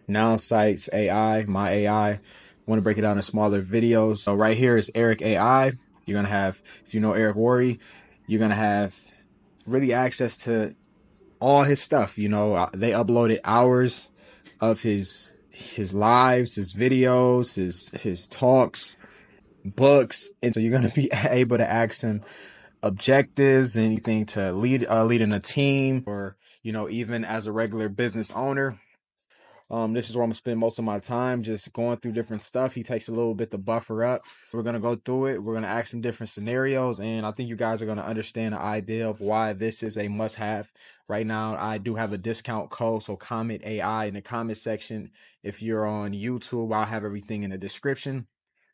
Now Sites AI, my AI. Want to break it down in smaller videos. So right here is Eric AI. You're gonna have, if you know Eric Worre, you're gonna have really access to all his stuff. They uploaded hours of his lives, his videos, his talks, books, and so you're gonna be able to ask him objectives, anything to leading a team, or even as a regular business owner. This is where I'm gonna spend most of my time, just going through different stuff. He takes a little bit to buffer up. We're gonna go through it. We're gonna ask some different scenarios, and I think you guys are gonna understand the idea of why this is a must-have. Right now, I do have a discount code, so comment AI in the comment section. If you're on YouTube, I'll have everything in the description.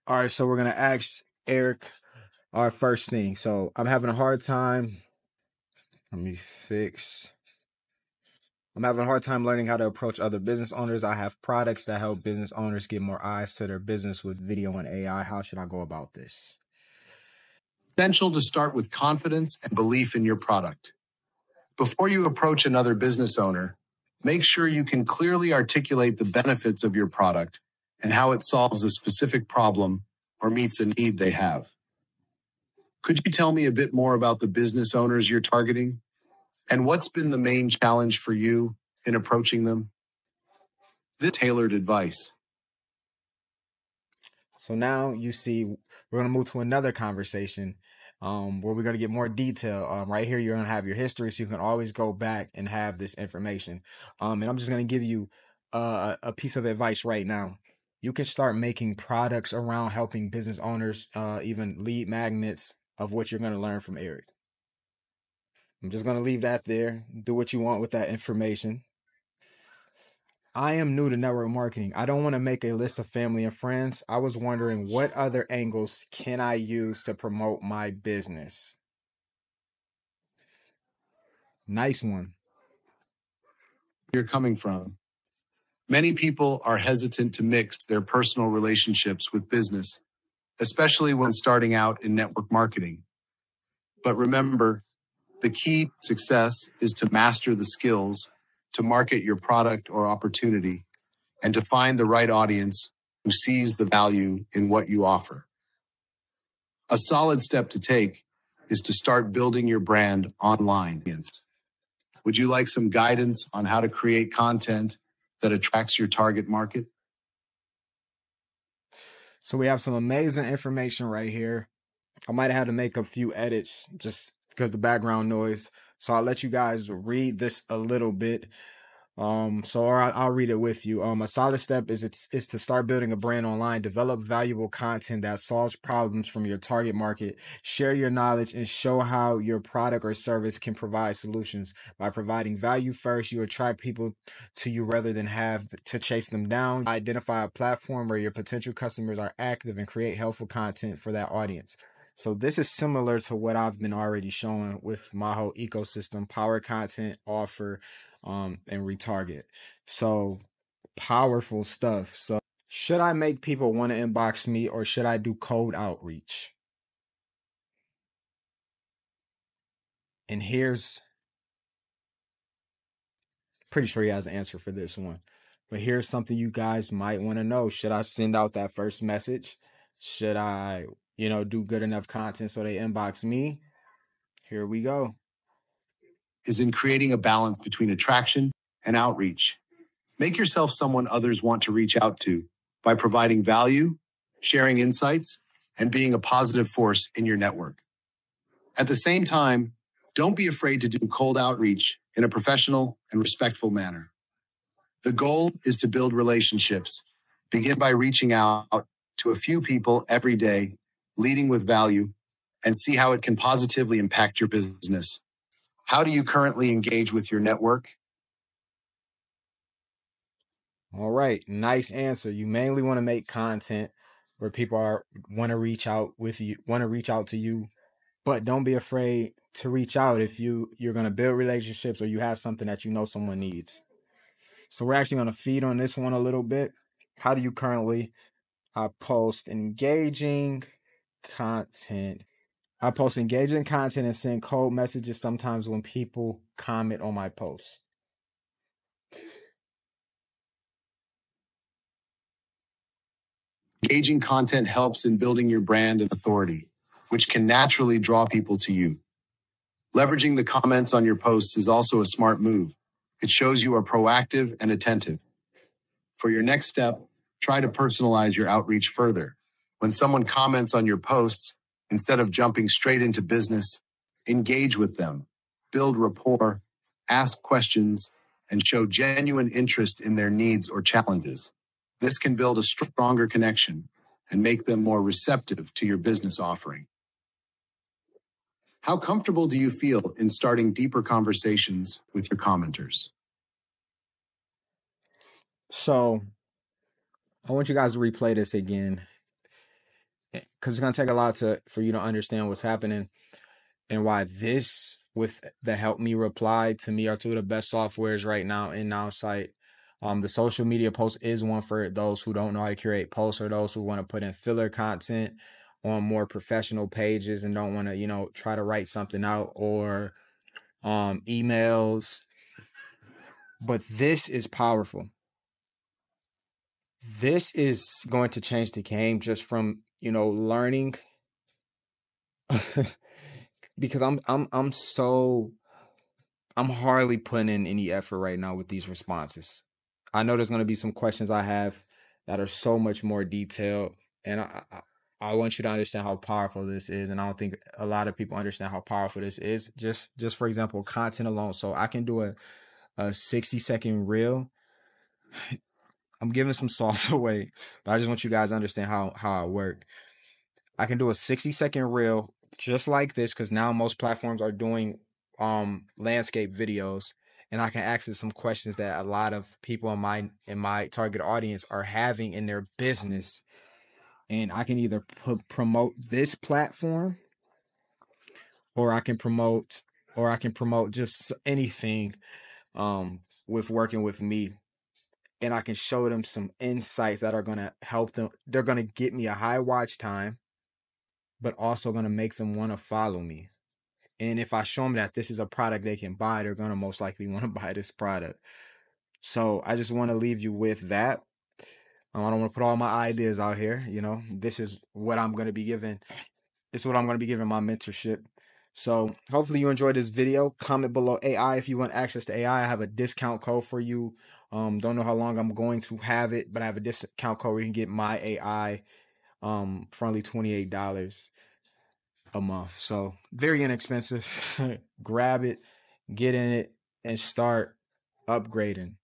All right, so we're gonna ask Eric our first thing. So I'm having a hard time. Let me fix. I'm having a hard time learning how to approach other business owners. I have products that help business owners get more eyes to their business with video and AI. How should I go about this? Essential to start with confidence and belief in your product. Before you approach another business owner, make sure you can clearly articulate the benefits of your product and how it solves a specific problem or meets a need they have. Could you tell me a bit more about the business owners you're targeting and what's been the main challenge for you in approaching them? This tailored advice. So now you see, we're going to move to another conversation where we're going to get more detail. Right here, you're going to have your history, so you can always go back and have this information. And I'm just going to give you a piece of advice right now. You can start making products around helping business owners, even lead magnets of what you're going to learn from Eric. I'm just going to leave that there. Do what you want with that information. I am new to network marketing. I don't want to make a list of family and friends. I was wondering, what other angles can I use to promote my business? Nice one. You're coming from. Many people are hesitant to mix their personal relationships with business, especially when starting out in network marketing. But remember, the key to success is to master the skills to market your product or opportunity and to find the right audience who sees the value in what you offer. A solid step to take is to start building your brand online. Would you like some guidance on how to create content that attracts your target market? So we have some amazing information right here. I might have had to make a few edits just because the background noise. So I'll let you guys read this a little bit. I'll read it with you. A solid step is to start building a brand online, develop valuable content that solves problems from your target market, share your knowledge, and show how your product or service can provide solutions. By providing value first, you attract people to you rather than have to chase them down. Identify a platform where your potential customers are active and create helpful content for that audience. So this is similar to what I've been already showing with my whole ecosystem: power content, offer, and retarget. So powerful stuff. So should I make people want to inbox me, or should I do cold outreach? And here's, pretty sure he has an answer for this one. But here's something you guys might want to know. Should I send out that first message? Should I, do good enough content so they inbox me? Here we go. Is in creating a balance between attraction and outreach. Make yourself someone others want to reach out to by providing value, sharing insights, and being a positive force in your network. At the same time, don't be afraid to do cold outreach in a professional and respectful manner. The goal is to build relationships. Begin by reaching out to a few people every day, leading with value, and see how it can positively impact your business. How do you currently engage with your network? All right, nice answer. You mainly want to make content where people want to reach out to you, but don't be afraid to reach out if you're going to build relationships or you have something that someone needs. So we're actually going to feed on this one a little bit. How do you currently post engaging content? I post engaging content and send cold messages sometimes when people comment on my posts. Engaging content helps in building your brand and authority, which can naturally draw people to you. Leveraging the comments on your posts is also a smart move. It shows you are proactive and attentive. For your next step, try to personalize your outreach further. When someone comments on your posts, instead of jumping straight into business, engage with them, build rapport, ask questions, and show genuine interest in their needs or challenges. This can build a stronger connection and make them more receptive to your business offering. How comfortable do you feel in starting deeper conversations with your commenters? So I want you guys to replay this again because it's going to take a lot for you to understand what's happening and why this, with the Help Me Reply, to me are two of the best softwares right now in Nowsite. The social media post is one for those who don't know how to create posts, or those who want to put in filler content on more professional pages and don't want to, try to write something out, or emails. But this is powerful. This is going to change the game just from, learning because I'm hardly putting in any effort right now with these responses. I know there's going to be some questions I have that are so much more detailed, and I want you to understand how powerful this is, and I don't think a lot of people understand how powerful this is. Just for example, content alone. So I can do a 60-second reel. I'm giving some sauce away, but I just want you guys to understand how I work. I can do a 60-second reel just like this, because now most platforms are doing landscape videos, and I can access some questions that a lot of people in my target audience are having in their business, and I can either promote this platform, or I can promote just anything with working with me, and I can show them some insights that are going to help them. They're going to get me a high watch time, but also going to make them want to follow me. And if I show them that this is a product they can buy, they're going to most likely want to buy this product. So I just want to leave you with that. I don't want to put all my ideas out here. This is what I'm going to be giving. This is what I'm going to be giving my mentorship. So hopefully you enjoyed this video. Comment below AI if you want access to AI. I have a discount code for you. Don't know how long I'm going to have it, but I have a discount code where you can get my AI for only $28 a month. So very inexpensive. Grab it, get in it, and start upgrading.